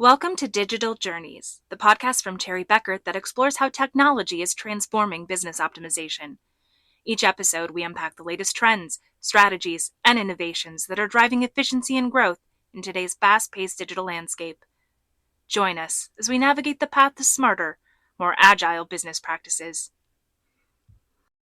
Welcome to Digital Journeys, the podcast from Bekaert that explores how technology is transforming business optimization. Each episode, we unpack the latest trends, strategies, and innovations that are driving efficiency and growth in today's fast-paced digital landscape. Join us as we navigate the path to smarter, more agile business practices.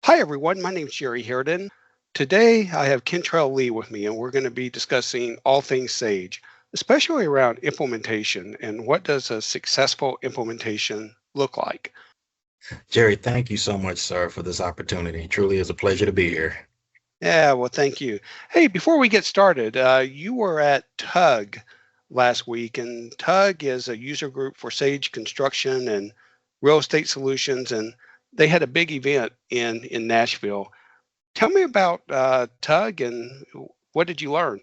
Hi, everyone. My name is Jerry Harridan. Today, I have Kentrel Lee with me, and we're going to be discussing all things Sage, especially around implementation and what does a successful implementation look like. Jerry, thank you so much, sir, for this opportunity. It truly is a pleasure to be here. Yeah, well, thank you. Hey, before we get started, you were at TUG last week, and TUG is a user group for Sage Construction and Real Estate Solutions, and they had a big event in Nashville. Tell me about TUG and what did you learn?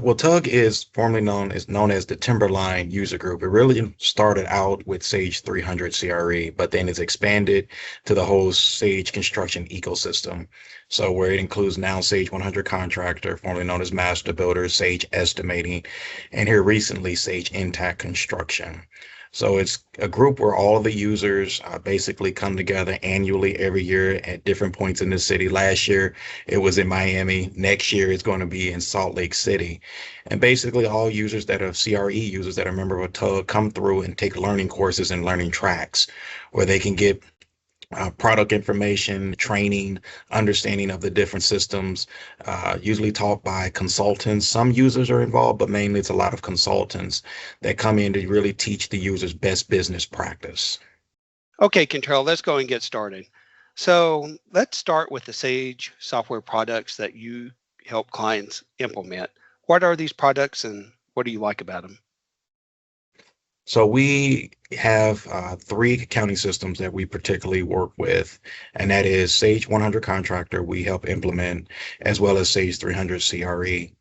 Well, TUG is formerly known as the Timberline User Group. It really started out with Sage 300 CRE, but then it's expanded to the whole Sage construction ecosystem. So where it includes now Sage 100 Contractor, formerly known as Master Builder, Sage Estimating, and here recently Sage Intact Construction. So it's a group where all of the users basically come together annually every year at different points in the city. Last year, it was in Miami. Next year, it's going to be in Salt Lake City. And basically all users that are CRE users that are member of a TUG come through and take learning courses and learning tracks where they can get product information, training, understanding of the different systems, usually taught by consultants. Some users are involved, but mainly it's a lot of consultants that come in to really teach the users best business practice. Okay, Kentrel, let's go and get started. So let's start with the Sage software products that you help clients implement. What are these products and what do you like about them? So we have three accounting systems that we particularly work with, and that is Sage 100 Contractor we help implement, as well as Sage 300 CRE.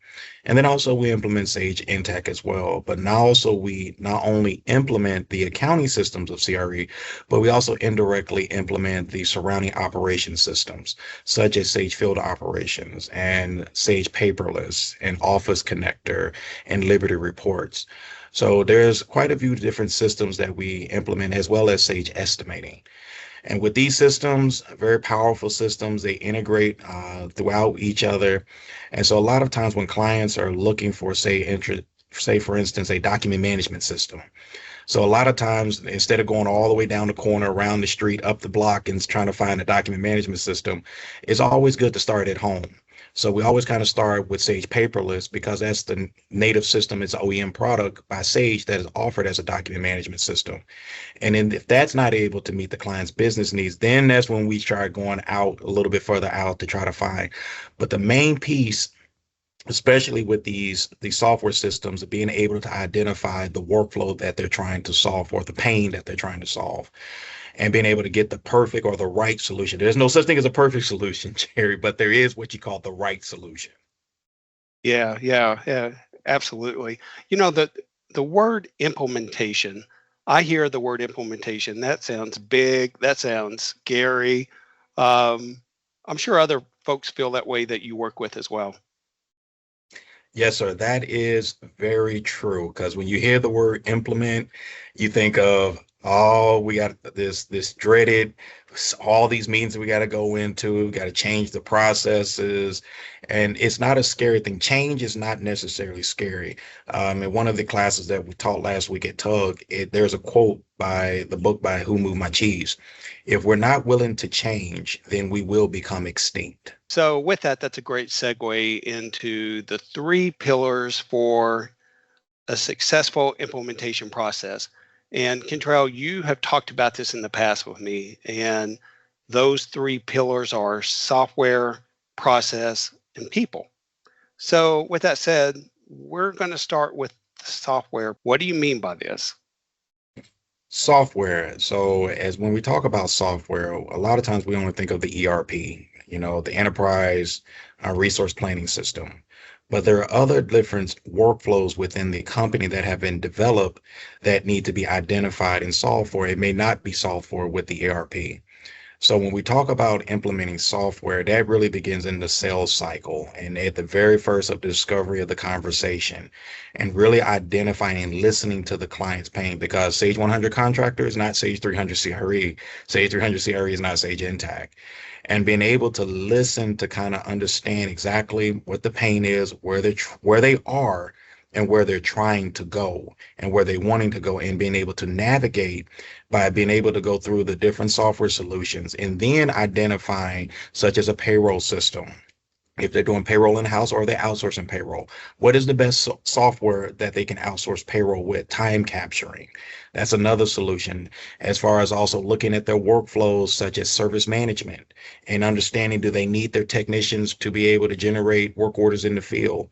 And then also we implement Sage Intacct as well. But now also we not only implement the accounting systems of CRE, but we also indirectly implement the surrounding operation systems, such as Sage Field Operations and Sage Paperless and Office Connector and Liberty Reports. So there's quite a few different systems that we implement, as well as Sage Estimating. And with these systems, very powerful systems, they integrate throughout each other. And so a lot of times when clients are looking for, say, for instance, a document management system. So a lot of times, instead of going all the way down the corner, around the street, up the block, and trying to find a document management system, it's always good to start at home. So we always kind of start with Sage Paperless because that's the native system. It's an OEM product by Sage that is offered as a document management system. And then if that's not able to meet the client's business needs, then that's when we try going out a little bit further out to try to find. But the main piece, especially with these software systems, of being able to identify the workflow that they're trying to solve or the pain that they're trying to solve, and being able to get the perfect or the right solution. There's no such thing as a perfect solution, Jerry, but there is what you call the right solution. Yeah, absolutely. You know, the word implementation, I hear the word implementation. That sounds big. That sounds scary. I'm sure other folks feel that way that you work with as well. Yes, sir. That is very true. Because when you hear the word implement, you think of, oh, we got this dreaded, all these meetings that we got to go into, we got to change the processes. And it's not a scary thing. Change is not necessarily scary. In one of the classes that we taught last week at TUG, there's a quote by the book by Who Moved My Cheese. If we're not willing to change, then we will become extinct. So with that, that's a great segue into the three pillars for a successful implementation process. And Kentrel, you have talked about this in the past with me, and those three pillars are software, process, and people. So with that said, we're going to start with software. What do you mean by this? Software. So as when we talk about software, a lot of times we only think of the ERP, the enterprise resource planning system. But there are other different workflows within the company that have been developed that need to be identified and solved for. It may not be solved for with the ERP. So when we talk about implementing software, that really begins in the sales cycle and at the very first of the discovery of the conversation and really identifying and listening to the client's pain because Sage 100 Contractor is not Sage 300 CRE. Sage 300 CRE is not Sage Intact. And being able to listen to kind of understand exactly what the pain is, where they are and where they're trying to go and where they're wanting to go and being able to navigate by being able to go through the different software solutions and then identifying such as a payroll system. If they're doing payroll in-house or they're outsourcing payroll, what is the best software that they can outsource payroll with? Time capturing. That's another solution. As far as also looking at their workflows, such as service management and understanding, do they need their technicians to be able to generate work orders in the field?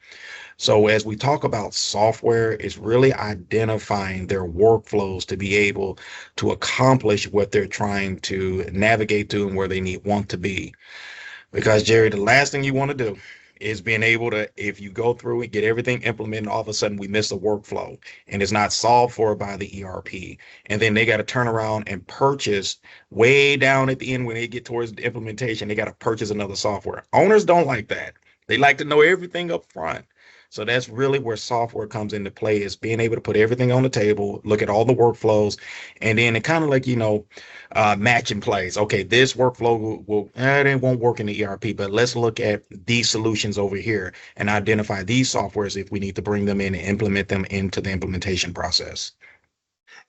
So as we talk about software, it's really identifying their workflows to be able to accomplish what they're trying to navigate to and where they want to be. Because Jerry, the last thing you want to do is being able to, if you go through and get everything implemented, all of a sudden we miss the workflow and it's not solved for by the ERP. And then they got to turn around and purchase way down at the end when they get towards the implementation, they got to purchase another software. Owners don't like that. They like to know everything up front. So that's really where software comes into play is being able to put everything on the table, look at all the workflows, and then it kind of like, matching plays. Okay, this workflow it won't work in the ERP, but let's look at these solutions over here and identify these softwares if we need to bring them in and implement them into the implementation process.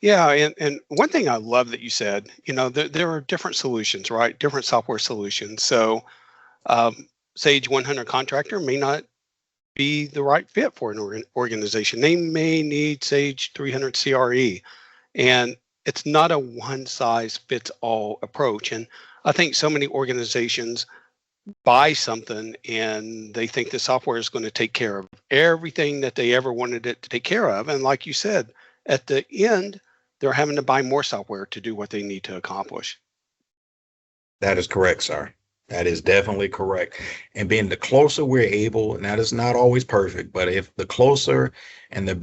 Yeah, and one thing I love that you said, there are different solutions, right? Different software solutions. So Sage 100 Contractor may not be the right fit for an organization. They may need Sage 300 CRE, and it's not a one size fits all approach. And I think so many organizations buy something and they think the software is going to take care of everything that they ever wanted it to take care of. And like you said, at the end, they're having to buy more software to do what they need to accomplish. That is correct, sir. That is definitely correct. And being the closer we're able, and that is not always perfect, but if the closer and the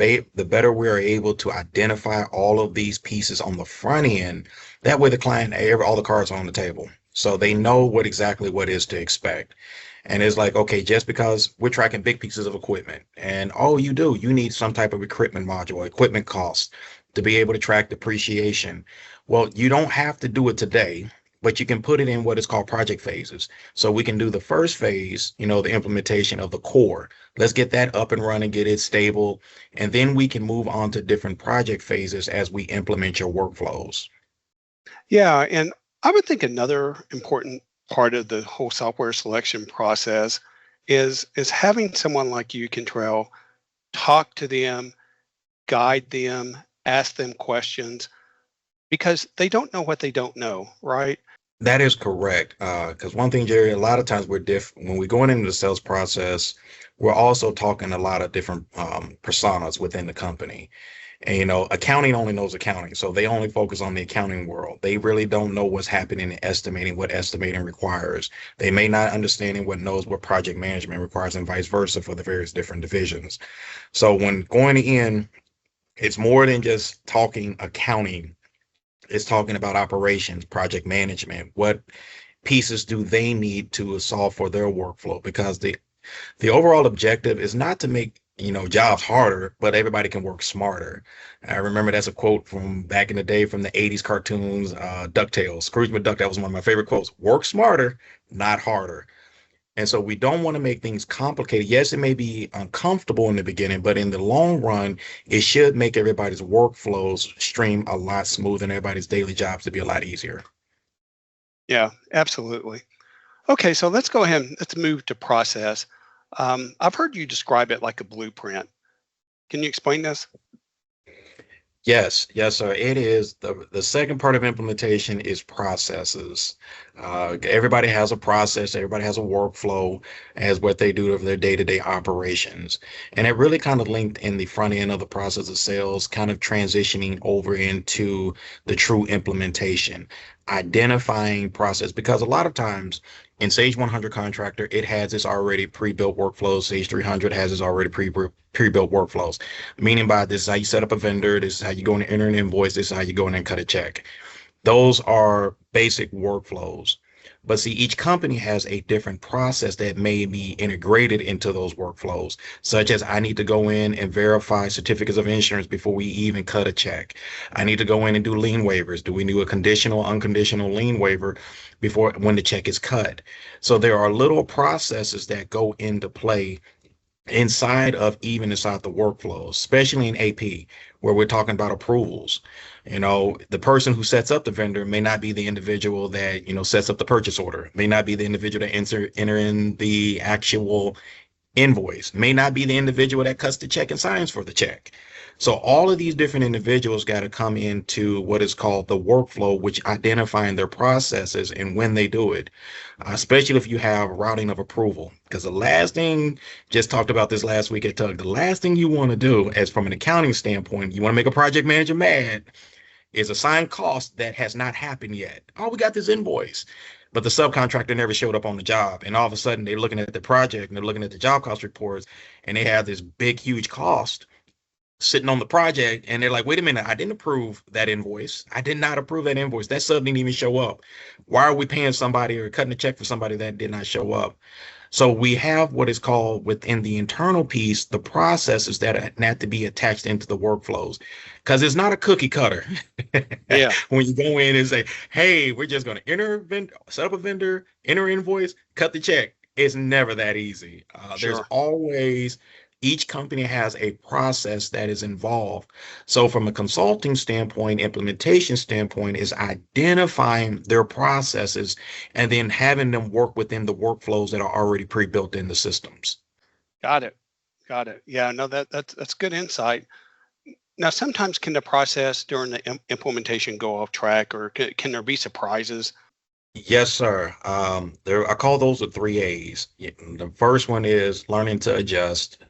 better we are able to identify all of these pieces on the front end, that way the client, all the cards are on the table. So they know what is to expect. And it's like, okay, just because we're tracking big pieces of equipment and you need some type of equipment module, equipment cost to be able to track depreciation. Well, you don't have to do it today, but you can put it in what is called project phases. So we can do the first phase, the implementation of the core. Let's get that up and running, get it stable, and then we can move on to different project phases as we implement your workflows. Yeah, and I would think another important part of the whole software selection process is having someone like you, Kentrel, talk to them, guide them, ask them questions, because they don't know what they don't know, right? That is correct. Because one thing, Jerry, a lot of times when we're going into the sales process, we're also talking a lot of different personas within the company. And, accounting only knows accounting. So they only focus on the accounting world. They really don't know what's happening in estimating, what estimating requires. They may not understand what project management requires and vice versa for the various different divisions. So when going in, it's more than just talking accounting. It's talking about operations, project management. What pieces do they need to solve for their workflow? Because the overall objective is not to make jobs harder, but everybody can work smarter. I remember that's a quote from back in the day from the 80s cartoons, DuckTales. Scrooge McDuck, that was one of my favorite quotes. Work smarter, not harder. And so we don't want to make things complicated. Yes, it may be uncomfortable in the beginning, but in the long run, it should make everybody's workflows stream a lot smoother and everybody's daily jobs to be a lot easier. Yeah, absolutely. Okay, so let's go ahead and let's move to process. I've heard you describe it like a blueprint. Can you explain this? Yes, sir. It is the second part of implementation is processes. Everybody has a process, everybody has a workflow as what they do of their day-to-day operations. And it really kind of linked in the front end of the process of sales, kind of transitioning over into the true implementation, identifying process, because a lot of times in Sage 100 Contractor, it has its already pre-built workflows. Sage 300 has its already pre-built workflows, meaning by this is how you set up a vendor, this is how you go and enter an invoice, this is how you go in and cut a check. Those are basic workflows. But see, each company has a different process that may be integrated into those workflows, such as I need to go in and verify certificates of insurance before we even cut a check. I need to go in and do lien waivers. Do we do a conditional, unconditional lien waiver before when the check is cut? So there are little processes that go into play inside the workflows, especially in AP, where we're talking about approvals. The person who sets up the vendor may not be the individual that, sets up the purchase order, may not be the individual that enter in the actual invoice, may not be the individual that cuts the check and signs for the check. So all of these different individuals got to come into what is called the workflow, which identifying their processes and when they do it, especially if you have routing of approval. Because the last thing, just talked about this last week at Tug, the last thing you want to do, as from an accounting standpoint, you want to make a project manager mad, is assign cost that has not happened yet. Oh, we got this invoice, but the subcontractor never showed up on the job. And all of a sudden they're looking at the project and they're looking at the job cost reports and they have this big, huge cost sitting on the project. And they're like, wait a minute, I didn't approve that invoice. I did not approve that invoice. That sub didn't even show up. Why are we paying somebody or cutting a check for somebody that did not show up? So we have what is called within the internal piece, the processes that have to be attached into the workflows, because it's not a cookie cutter. Yeah, When you go in and say, hey, we're just going to set up a vendor, enter invoice, cut the check. It's never that easy. There's sure. always, each company has a process that is involved. So from a consulting standpoint, implementation standpoint is identifying their processes and then having them work within the workflows that are already pre-built in the systems. Got it. Got it. Yeah, no, that's good insight. Now, sometimes can the process during the implementation go off track, or can there be surprises? Yes, sir. I call those the three A's. The first one is learning to adjust,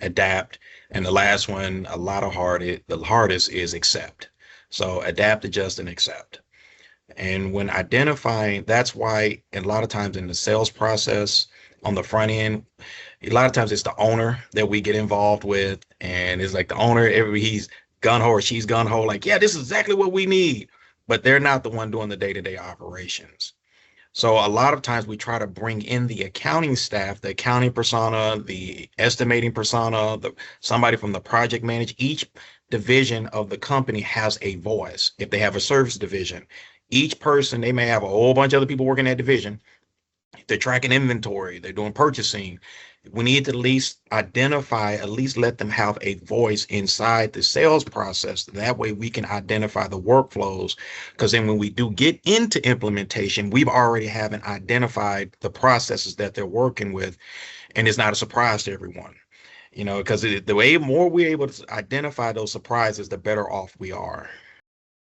adapt, and the last one, the hardest is accept. So adapt, adjust, and accept. And when identifying, that's why a lot of times in the sales process on the front end, a lot of times it's the owner that we get involved with. And it's like the owner, he's gun ho or she's gun ho, like, yeah, this is exactly what we need. But they're not the one doing the day-to-day operations. So a lot of times we try to bring in the accounting staff, the accounting persona, the estimating persona, somebody from the project manager. Each division of the company has a voice. If they have a service division, each person, they may have a whole bunch of other people working that division. They're tracking inventory, they're doing purchasing. We need to at least identify, at least let them have a voice inside the sales process. That way we can identify the workflows. Because then when we do get into implementation, we've already haven't identified the processes that they're working with. And it's not a surprise to everyone. Because the way more we're able to identify those surprises, the better off we are.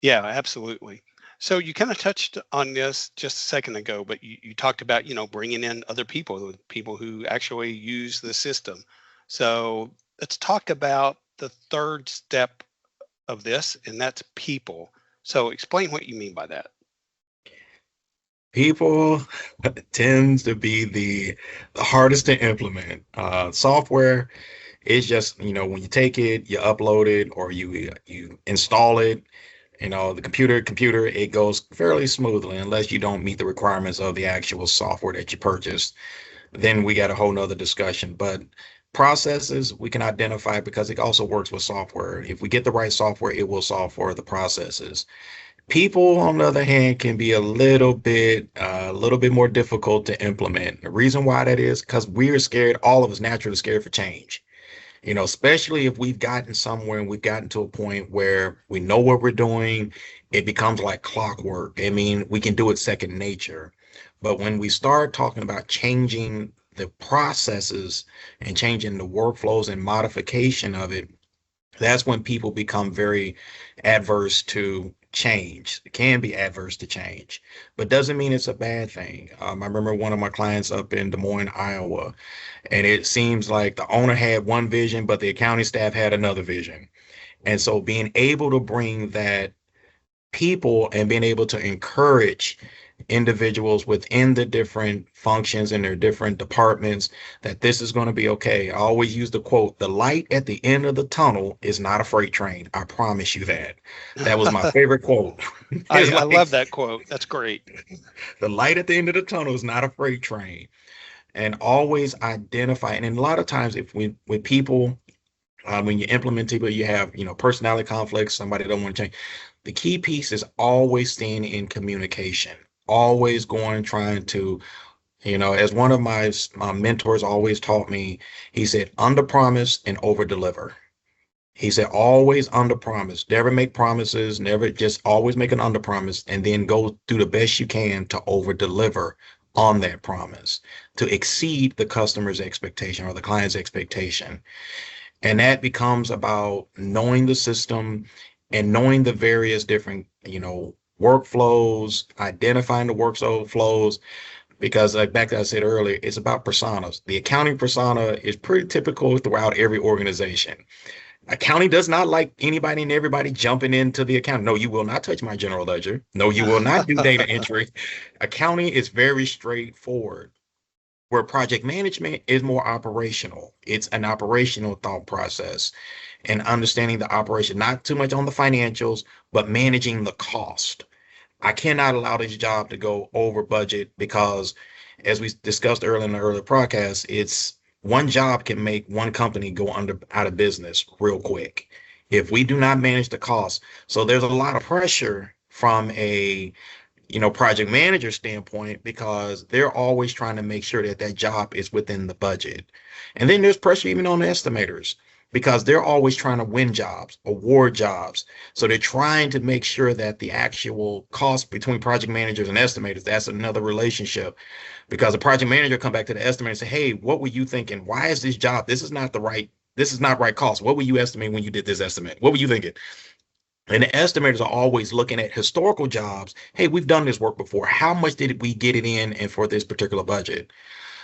Yeah, absolutely. So you kind of touched on this just a second ago, but you talked about, bringing in other people who actually use the system. So let's talk about the third step of this, and that's people. So explain what you mean by that. People tends to be the hardest to implement. Software is just, when you take it, you upload it, or you install it, the computer, it goes fairly smoothly unless you don't meet the requirements of the actual software that you purchased. Then we got a whole nother discussion. But processes we can identify because it also works with software. If we get the right software, it will solve for the processes. People, on the other hand, can be a little bit more difficult to implement. The reason why that is because we're scared, all of us naturally scared for change. Especially if we've gotten somewhere and we've gotten to a point where we know what we're doing, it becomes like clockwork. I mean, we can do it second nature. But when we start talking about changing the processes and changing the workflows and modification of it, that's when people become very adverse to change. It can be adverse to change, but doesn't mean it's a bad thing. I remember one of my clients up in Des Moines, Iowa, and it seems like the owner had one vision, but the accounting staff had another vision. And so being able to bring that people and being able to encourage individuals within the different functions and their different departments that this is going to be okay. I always use the quote, the light at the end of the tunnel is not a freight train. I promise you that. That was my favorite quote. It's I like love that quote. That's great. the light at the end of the tunnel is not a freight train. And always identify. And a lot of times, if we with people, when you implement people, you have personality conflicts. Somebody don't want to change. The key piece is always staying in communication. Always going, trying to, as one of my mentors always taught me, he said, under promise and over deliver. He said, always under promise, never make promises, never just always make an under promise and then go do the best you can to over deliver on that promise, to exceed the customer's expectation or the client's expectation. And that becomes about knowing the system and knowing the various different, workflows, identifying the workflows, because like back as I said earlier, it's about personas. The accounting persona is pretty typical throughout every organization. Accounting does not like anybody and everybody jumping into the account. No, you will not touch my general ledger. No, you will not do data entry. Accounting is very straightforward, where project management is more operational. It's an operational thought process and understanding the operation, not too much on the financials, but managing the cost. I cannot allow this job to go over budget because, as we discussed earlier in the earlier podcast, it's one job can make one company go out of business real quick if we do not manage the cost. So there's a lot of pressure from a project manager standpoint because they're always trying to make sure that that job is within the budget. And then there's pressure even on the estimators because they're always trying to win jobs, award jobs. So they're trying to make sure that the actual cost between project managers and estimators, that's another relationship, because a project manager come back to the estimator and say, hey, what were you thinking? Why is this job? This is not right cost. What were you estimating when you did this estimate? What were you thinking? And the estimators are always looking at historical jobs. Hey, we've done this work before. How much did we get it in and for this particular budget?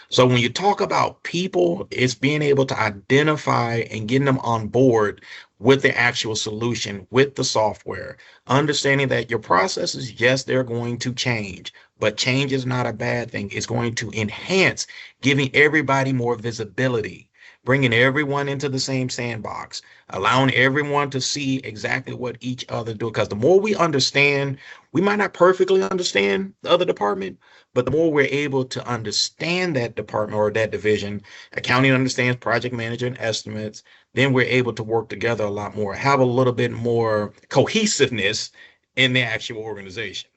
So when you talk about people, it's being able to identify and getting them on board with the actual solution, with the software, understanding that your processes, yes, they're going to change, but change is not a bad thing. It's going to enhance giving everybody more visibility, bringing everyone into the same sandbox, allowing everyone to see exactly what each other do. Because the more we understand, we might not perfectly understand the other department, but the more we're able to understand that department or that division, accounting understands project management estimates, then we're able to work together a lot more, have a little bit more cohesiveness in the actual organization.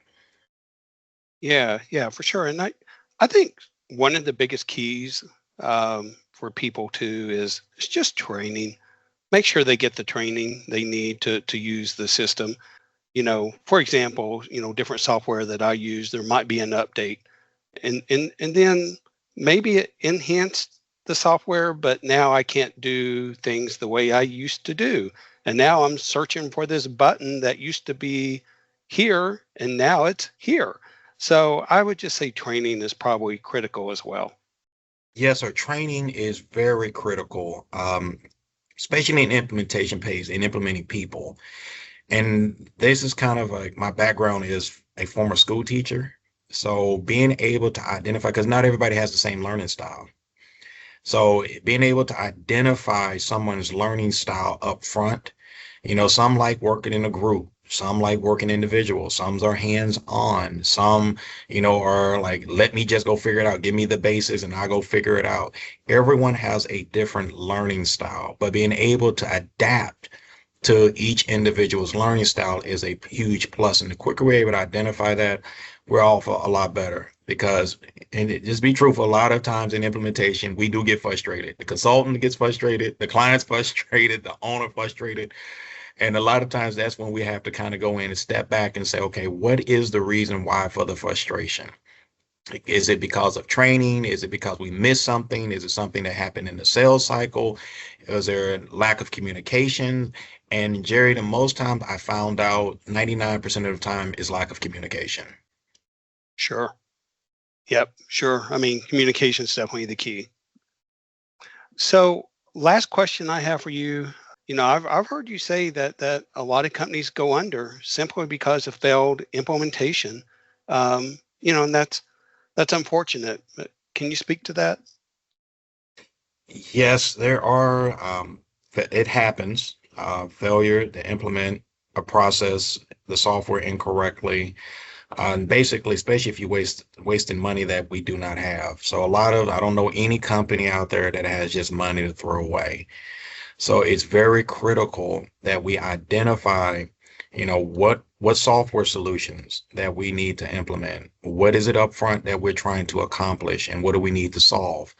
Yeah, for sure. And I think one of the biggest keys for people too is just training. Make sure they get the training they need to use the system. For example, different software that I use, there might be an update, and then maybe it enhanced the software, but now I can't do things the way I used to do. And now I'm searching for this button that used to be here, and now it's here. So I would just say training is probably critical as well. Yes, our training is very critical, especially in implementation phase and implementing people. And this is kind of like my background is a former school teacher. So being able to identify, because not everybody has the same learning style. So being able to identify someone's learning style up front, some like working in a group, some like working individual, some are hands on, some, are like, let me just go figure it out. Give me the basis and I'll go figure it out. Everyone has a different learning style, but being able to adapt to each individual's learning style is a huge plus. And the quicker we're able to identify that, we're all for a lot better because, just be truthful, a lot of times in implementation, we do get frustrated. The consultant gets frustrated, the client's frustrated, the owner frustrated. And a lot of times that's when we have to kind of go in and step back and say, okay, what is the reason why for the frustration? Is it because of training? Is it because we missed something? Is it something that happened in the sales cycle? Is there a lack of communication? And Jerry, the most times I found out 99% of the time is lack of communication. Sure. Yep, sure. I mean, communication is definitely the key. So last question I have for you, I've heard you say that a lot of companies go under simply because of failed implementation. And that's unfortunate. But can you speak to that? Yes, there are, it happens, failure to implement a process, the software incorrectly, and basically, especially if you wasting money that we do not have. So I don't know any company out there that has just money to throw away. So it's very critical that we identify, what software solutions that we need to implement. What is it upfront that we're trying to accomplish, and what do we need to solve?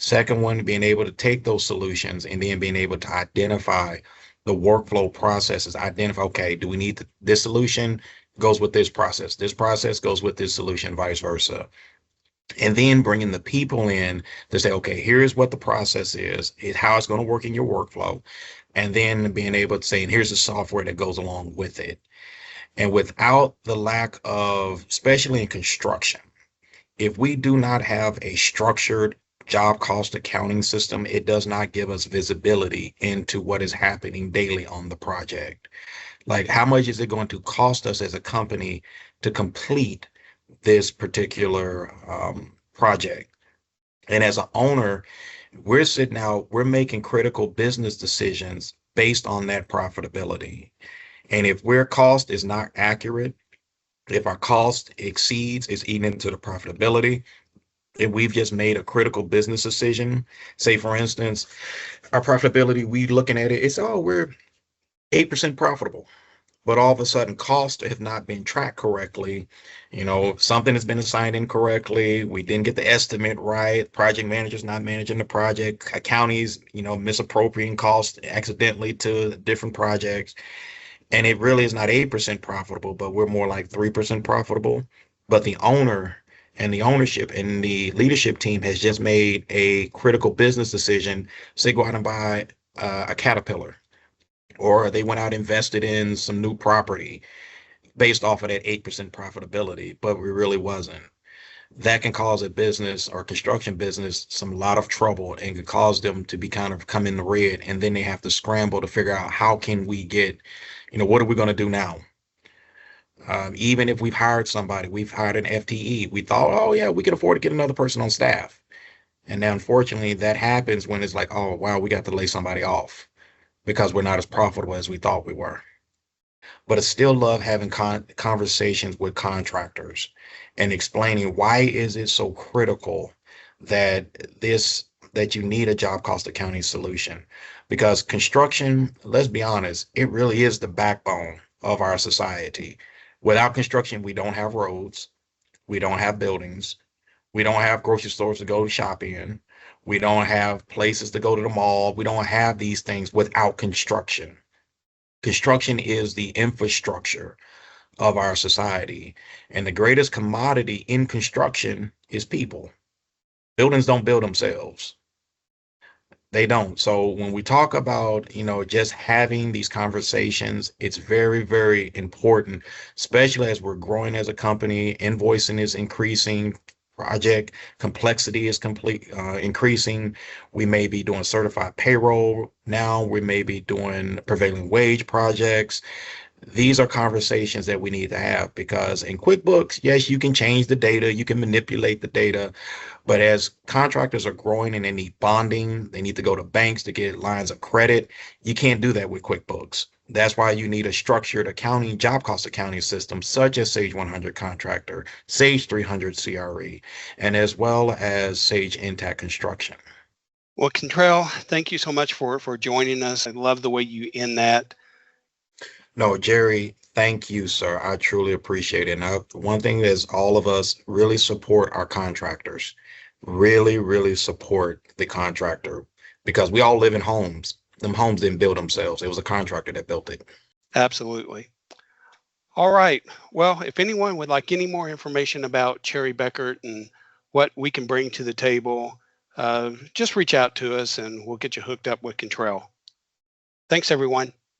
Second one, being able to take those solutions and then being able to identify the workflow processes. Identify, okay, do we need this solution goes with this process. This process goes with this solution, vice versa. And then bringing the people in to say, okay, here's what the process is how it's going to work in your workflow. And then being able to say, and here's the software that goes along with it. And without the lack of, especially in construction, if we do not have a structured job cost accounting system, it does not give us visibility into what is happening daily on the project. Like, how much is it going to cost us as a company to complete this particular project? And as an owner, we're making critical business decisions based on that profitability. And if our cost is not accurate, if our cost is eating into the profitability, if we've just made a critical business decision, say for instance, our profitability, we looking at it, it's, oh, we're 8% profitable. But all of a sudden costs have not been tracked correctly. Something has been assigned incorrectly. We didn't get the estimate right. Project manager's not managing the project. Counties, misappropriating costs accidentally to different projects. And it really is not 8% profitable, but we're more like 3% profitable. But the owner and the ownership and the leadership team has just made a critical business decision. Say go out and buy a Caterpillar, or they went out and invested in some new property based off of that 8% profitability, but we really wasn't. That can cause a business or construction business some lot of trouble and could cause them to be kind of come in the red. And then they have to scramble to figure out how can we get, what are we going to do now? Even if we've hired somebody, we've hired an FTE, we thought, oh yeah, we can afford to get another person on staff. And now unfortunately that happens when it's like, oh wow, we got to lay somebody off because we're not as profitable as we thought we were. But I still love having conversations with contractors and explaining why is it so critical that that you need a job cost accounting solution. Because construction, let's be honest, it really is the backbone of our society. Without construction, we don't have roads, we don't have buildings, we don't have grocery stores to go to shop in, we don't have places to go to the mall, we don't have these things without construction. Construction is the infrastructure of our society. And the greatest commodity in construction is people. Buildings don't build themselves. They don't. So when we talk about, just having these conversations, it's very, very important, especially as we're growing as a company, invoicing is increasing, project complexity is increasing. We may be doing certified payroll now. We may be doing prevailing wage projects. These are conversations that we need to have because in QuickBooks, yes, you can change the data, you can manipulate the data, but as contractors are growing and they need bonding, they need to go to banks to get lines of credit. You can't do that with QuickBooks. That's why you need a structured accounting, job cost accounting system such as Sage 100 Contractor, Sage 300 CRE, and as well as Sage Intact Construction. Well, Kentrel, thank you so much for joining us. I love the way you end that. No, Jerry, thank you, sir. I truly appreciate it. Now, one thing is all of us really support our contractors, really, really support the contractor because we all live in homes. Them homes didn't build themselves. It was a contractor that built it. Absolutely. All right. Well, if anyone would like any more information about Cherry Bekaert and what we can bring to the table, just reach out to us and we'll get you hooked up with Kentrel. Thanks, everyone.